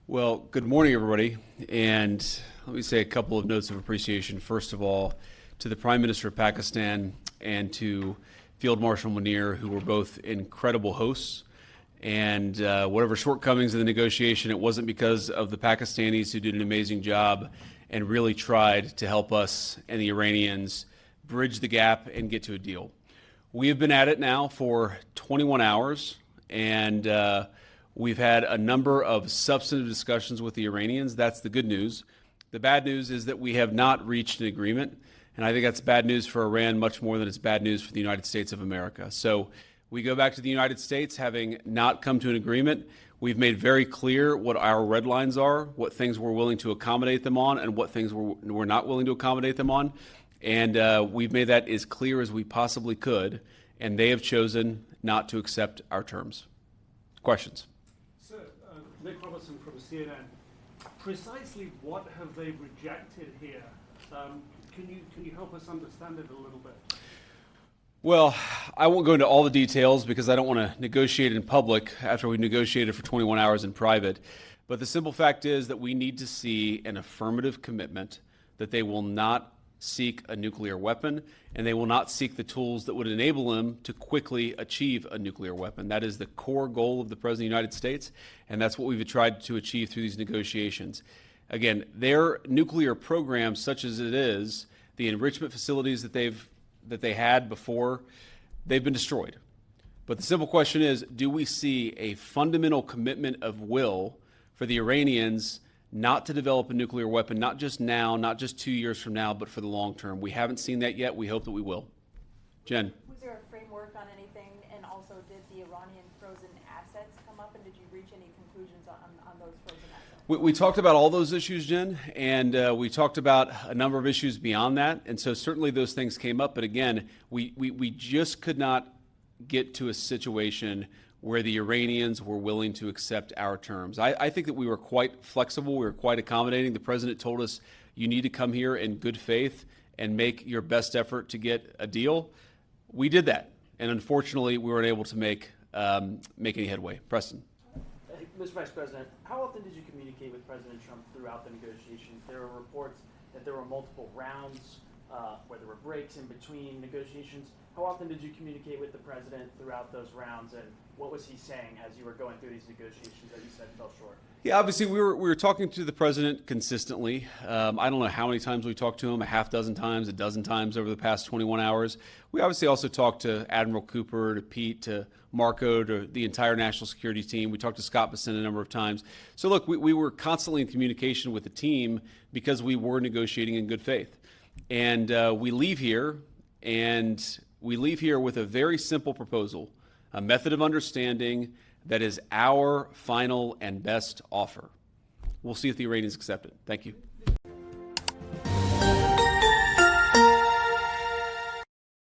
Well, good morning, everybody. And let me say a couple of notes of appreciation. First of all, to the Prime Minister of Pakistan and to Field Marshal Munir, who were both incredible hosts. And whatever shortcomings in the negotiation, it wasn't because of the Pakistanis, who did an amazing job and really tried to help us and the Iranians bridge the gap and get to a deal. We have been at it now for 21 hours, and we've had a number of substantive discussions with the Iranians. That's the good news. The bad news is that we have not reached an agreement, and I think that's bad news for Iran much more than it's bad news for the United States of America. So we go back to the United States having not come to an agreement. We've made very clear what our red lines are, what things we're willing to accommodate them on, and what things we're not willing to accommodate them on. And we've made that as clear as we possibly could, and they have chosen not to accept our terms. Questions? Nick Robertson from CNN. Precisely what have they rejected here? Can you help us understand it a little bit? Well, I won't go into all the details because I don't want to negotiate in public after we negotiated for 21 hours in private. But the simple fact is that we need to see an affirmative commitment that they will not seek a nuclear weapon, and they will not seek the tools that would enable them to quickly achieve a nuclear weapon. That is the core goal of the President of the United States, and that's what we've tried to achieve through these negotiations. Again, their nuclear program, such as it is, the enrichment facilities that they had before, they've been destroyed. But the simple question is, do we see a fundamental commitment of will for the Iranians not to develop a nuclear weapon, not just now, not just 2 years from now, but for the long term? We haven't seen that yet. We hope that we will. Jen. Was there a framework on anything? And also, did the Iranian frozen assets come up? And did you reach any conclusions on those frozen assets? We talked about all those issues, Jen, and we talked about a number of issues beyond that. And so certainly those things came up. But again, we just could not get to a situation where the Iranians were willing to accept our terms. I think that we were quite flexible. We were quite accommodating. The president told us, you need to come here in good faith and make your best effort to get a deal. We did that. And unfortunately, we weren't able to make any headway. Preston. Mr. Vice President, how often did you communicate with President Trump throughout the negotiations? There were reports that there were multiple rounds, where there were breaks in between negotiations. How often did you communicate with the president throughout those rounds, and what was he saying as you were going through these negotiations that you said fell short? Yeah, obviously we were talking to the president consistently. I don't know how many times we talked to him, a half dozen times, a dozen times over the past 21 hours. We obviously also talked to Admiral Cooper, to Pete, to Marco, to the entire national security team. We talked to Scott Bessent a number of times. So look, we were constantly in communication with the team because we were negotiating in good faith. And we leave here with a very simple proposal, a method of understanding that is our final and best offer. We'll see if the Iranians accept it. Thank you.